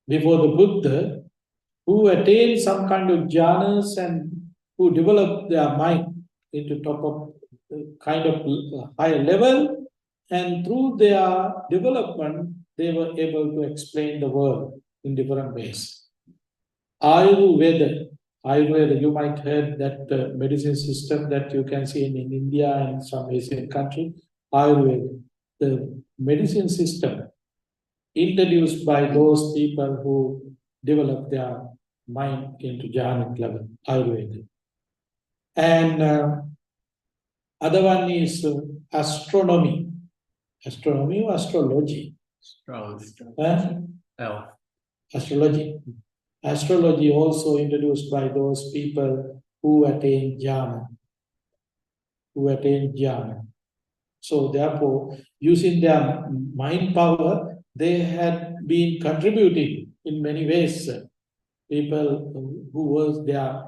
before the Buddha who attained some kind of jhanas and who developed their mind into top of kind of higher level, and through their development, they were able to explain the world in different ways. Ayurveda, you might heard that medicine system that you can see in India and some Asian country, Ayurveda, the medicine system introduced by those people who develop their mind into jhanic level, Ayurveda. And other one is astronomy. Astronomy or astrology? Astrology. Astrology. Astrology also introduced by those people who attain jhana, So therefore, using their mind power, they had been contributing in many ways. People who was there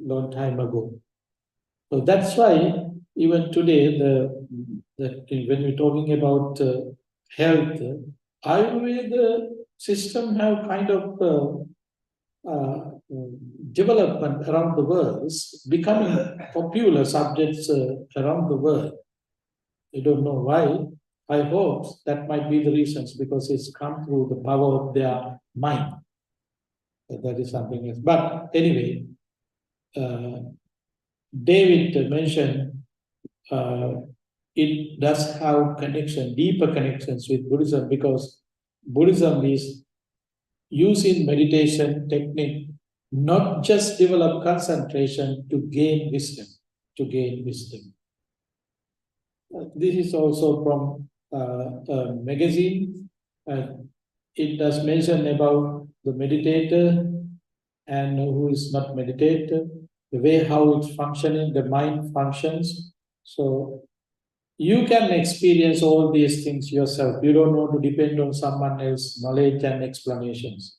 long time ago. So that's why even today, when we're talking about health, Ayurveda system have kind of development around the world, becoming popular subjects around the world. I don't know why. I hope that might be the reasons because it's come through the power of their mind. That is something else. But anyway, David mentioned it does have connection, deeper connections with Buddhism because Buddhism is using meditation technique, not just develop concentration to gain wisdom, This is also from a magazine. It does mention about the meditator and who is not meditator, the way how it's functioning, the mind functions. So you can experience all these things yourself. You don't want to depend on someone else's knowledge and explanations.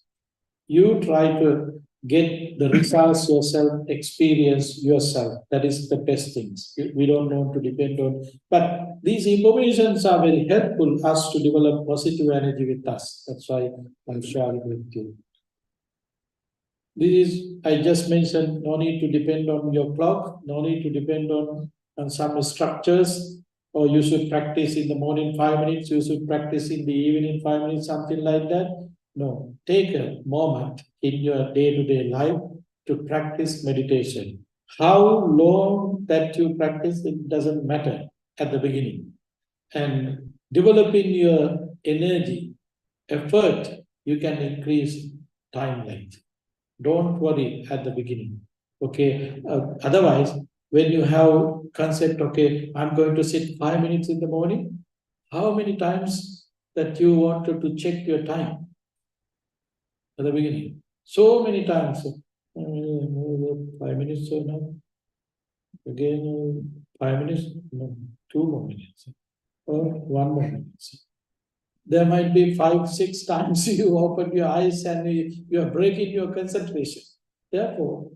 You try to get the results yourself, experience yourself. That is the best things. We don't want to depend on, but these informations are very helpful us to develop positive energy with us. That's why I'm sharing with you. This is, I just mentioned, no need to depend on your clock, no need to depend on some structures, or you should practice in the morning 5 minutes, you should practice in the evening 5 minutes, something like that. No, take a moment in your day-to-day life to practice meditation. How long that you practice, it doesn't matter at the beginning. And developing your energy, effort, you can increase time length. Don't worry at the beginning. Okay. Otherwise, when you have concept, okay, I'm going to sit 5 minutes in the morning, how many times that you wanted to check your time at the beginning? So many times. 5 minutes now. Again, 5 minutes, no, 2 more minutes, or 1 more minute. There might be 5, 6 times you open your eyes and you are breaking your concentration. Therefore,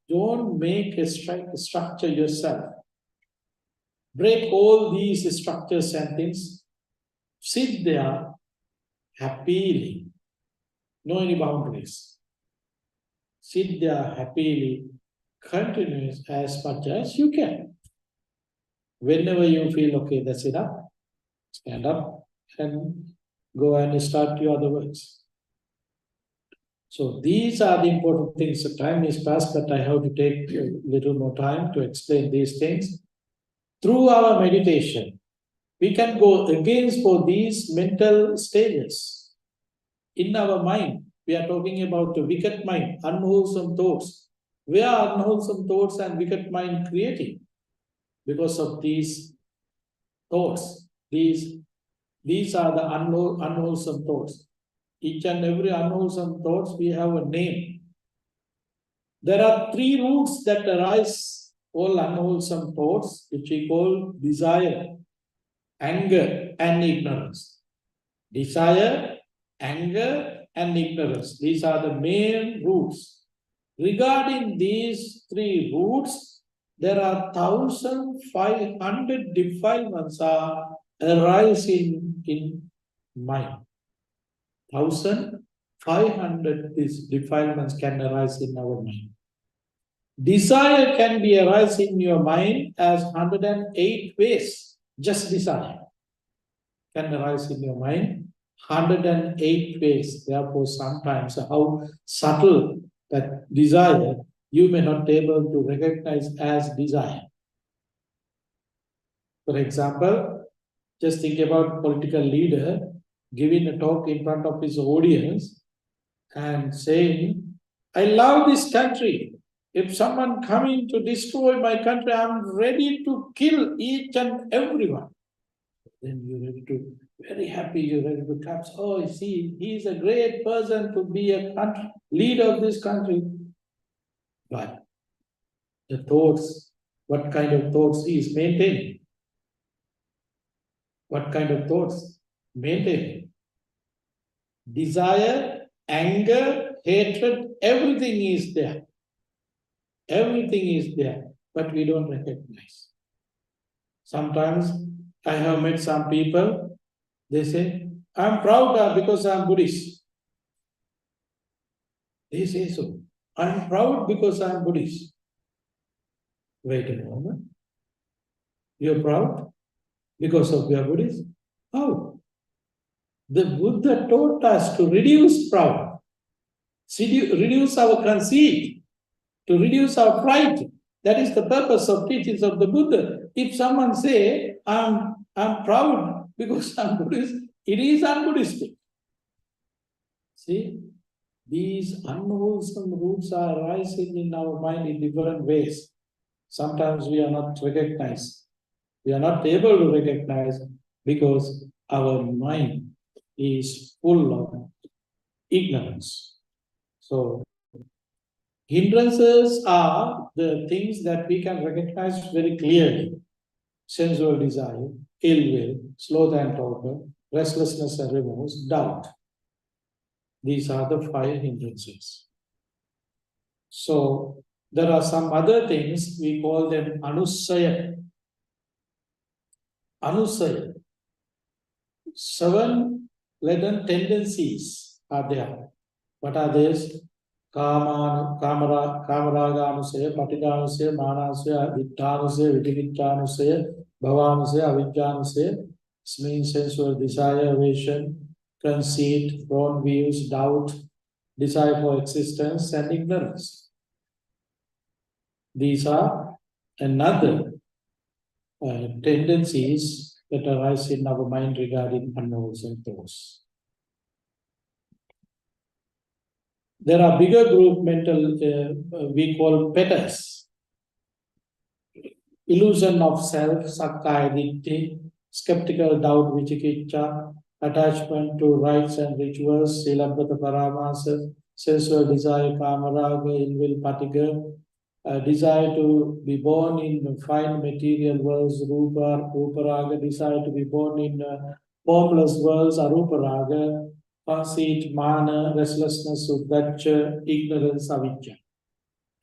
don't make a structure yourself. Break all these structures and things. Sit there happily. No any boundaries. Sit there happily. Continue as much as you can. Whenever you feel, okay, that's enough, stand up and go and start your other works. So these are the important things. The time is past, but I have to take a little more time to explain these things. Through our meditation, we can go against for these mental stages. In our mind, we are talking about the wicked mind, unwholesome thoughts. Where are unwholesome thoughts and wicked mind creating? Because of these thoughts. These are the unwholesome thoughts. Each and every unwholesome thoughts, we have a name. There are 3 roots that arise, all unwholesome thoughts, which we call desire, anger, and ignorance. Desire, anger, and ignorance. These are the main roots. Regarding these 3 roots, there are 1,500 defilements are arising in mind. 1,500 these defilements can arise in our mind. Desire can be arise in your mind as 108 ways. Just desire can arise in your mind 108 ways. Therefore, sometimes how subtle that desire, you may not be able to recognize as desire. For example, just think about political leader giving a talk in front of his audience and saying, I love this country. If someone coming to destroy my country, I'm ready to kill each and everyone. Then you're ready to Very happy, you're ready to clap. Oh, see, he's a great person to be a country, leader of this country. But the thoughts, what kind of thoughts he is maintaining? What kind of thoughts? Maintaining. Desire, anger, hatred, everything is there. Everything is there, but we don't recognize. Sometimes I have met some people, they say, I'm proud because I'm Buddhist. They say so. I'm proud because I'm Buddhist. Wait a moment. You're proud because of your Buddhist? How? The Buddha taught us to reduce proud, reduce our conceit, to reduce our pride. That is the purpose of teachings of the Buddha. If someone say, I'm proud because I'm Buddhist, it is un-Buddhistic. See, these unwholesome roots are arising in our mind in different ways. Sometimes we are not recognized. We are not able to recognize because our mind is full of ignorance. So, hindrances are the things that we can recognize very clearly. Sensual desire, ill will, sloth and torpor, restlessness and remorse, doubt. These are the 5 hindrances. So, there are some other things, we call them anusaya. Anusaya. 7 latent tendencies are there. What are these? Kamaraganusaya, Patiganusaya, Manasaya, Vittanusaya, Vitikittanusaya, Bhavanusaya, Avidyanusaya. This means sensual desire, aversion, conceit, wrong views, doubt, desire for existence, and ignorance. These are another tendencies that arise in our mind regarding unwholesome thoughts. There are bigger group mental, we call petas. Illusion of self, sakkaya ditthi, skeptical doubt, vicikiccha, attachment to rites and rituals, silabbata paramasa, sensual desire, kamaraga, inwill, patiga, desire to be born in fine material worlds, rupa, uparaga, desire to be born in formless worlds, aruparaga, conceit, mana, restlessness, uddhacca, ignorance, avijja.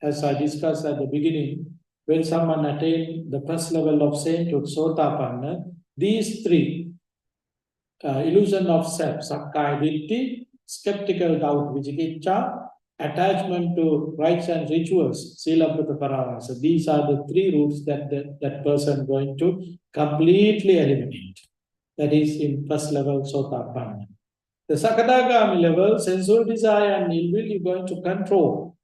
As I discussed at the beginning, when someone attains the first level of sainthood, sotapanna, these 3, illusion of self, sakkaya ditthi, skeptical doubt, vicikiccha, attachment to rites and rituals, silabbata paramasa. These are the 3 roots that that person is going to completely eliminate. That is in first level sotapanna. The sakadagami level, sensual desire and ill will, you're going to control.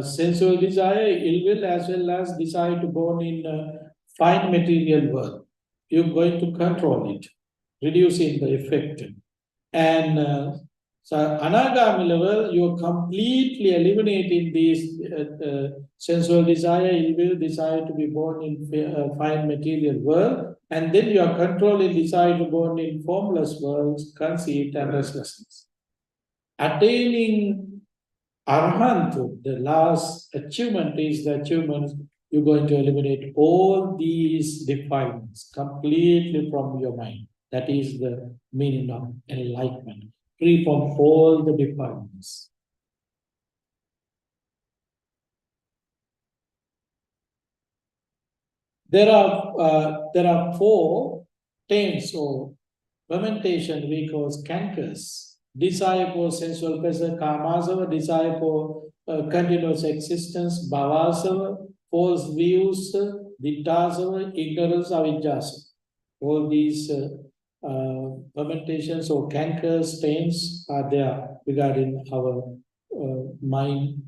Sensual desire, ill will, as well as desire to born in fine material world. You're going to control it, reducing the effect. And so anagami level, you're completely eliminating these sensual desire, ill will, desire to be born in fine material world, and then you are controlling desire to born in formless worlds, conceit and restlessness. Attaining Arahant, the last achievement is the achievement, you're going to eliminate all these defilements completely from your mind. That is the meaning of enlightenment, free from all the defilements. There are 4 taints or fermentation we call cankers. Desire for sensual pleasure, kamasava, desire for continuous existence, bhavasava, false views, dittasava, ignorance, avijjasava. All these fermentations or cankers, stains are there regarding our mind,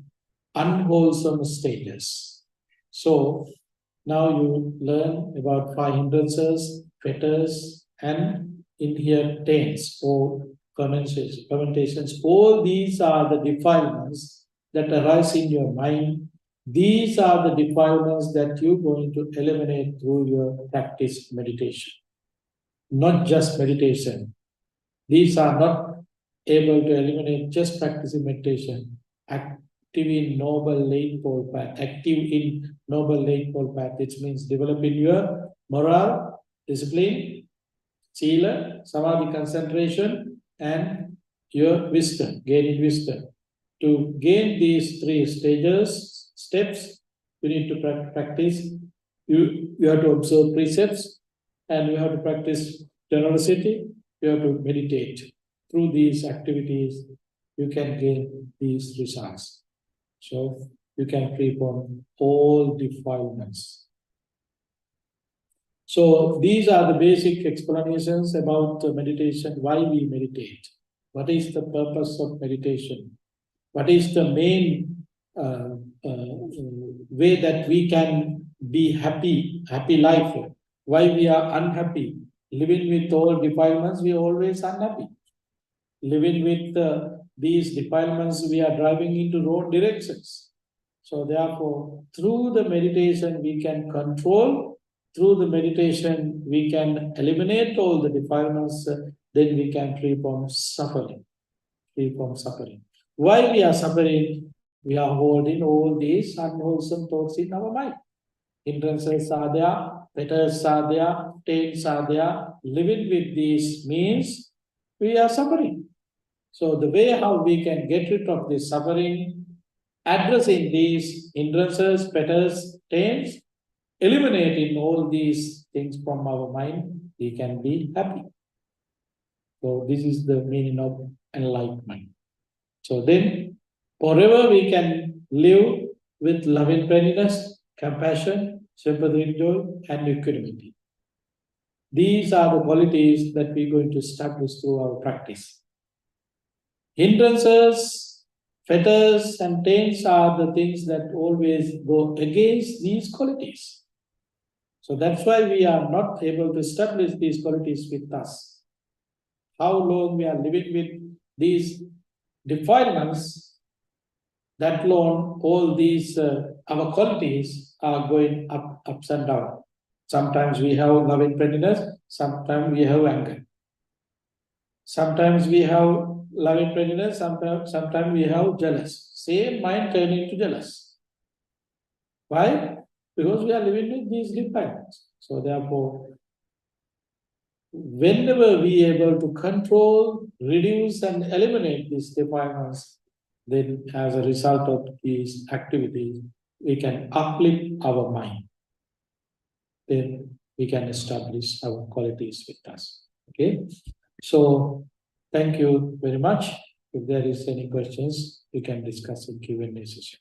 unwholesome stages. So now you learn about 5 hindrances, fetters, and inherentains or fermentations. All these are the defilements that arise in your mind. These are the defilements that you're going to eliminate through your practice meditation. not just meditation. These are not able to eliminate just practicing meditation. Active in noble eightfold path. Active in noble eightfold path, which means developing your moral, discipline, sila, samadhi, concentration, and your wisdom, gaining wisdom. To gain these three steps, you need to practice. You have to observe precepts, and you have to practice generosity. You have to meditate. Through these activities, you can gain these results. So you can free from all defilements. So these are the basic explanations about meditation, why we meditate. What is the purpose of meditation? What is the main way that we can be happy life? Why we are unhappy? Living with all defilements, we are always unhappy. Living with these defilements, we are driving into wrong directions. So therefore, through the meditation, we can control. Through the meditation, we can eliminate all the defilements. Then we can free from suffering. Free from suffering. Why we are suffering? We are holding all these unwholesome thoughts in our mind. Hindrances are there, fetters are there, taints are there. Living with these means we are suffering. So the way how we can get rid of this suffering, addressing these hindrances, fetters, taints, eliminating all these things from our mind, we can be happy. So this is the meaning of enlightenment. So then, forever we can live with loving kindness, compassion, sympathy, joy, and equanimity. These are the qualities that we're going to establish through our practice. Hindrances, fetters, and taints are the things that always go against these qualities. So that's why we are not able to establish these qualities with us. How long we are living with these defilements, that long all these our qualities are going ups and down. Sometimes we have loving kindness, sometimes we have anger. Sometimes we have loving kindness, sometimes we have jealous. Same mind turning to jealous. Why? Because we are living with these defilements. So therefore, whenever we are able to control, reduce, and eliminate these defilements, then as a result of these activities, we can uplift our mind. Then we can establish our qualities with us. Okay? So thank you very much. If there is any questions, we can discuss in Q&A session.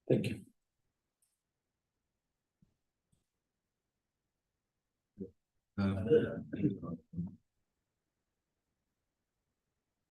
Thank you. Thank you.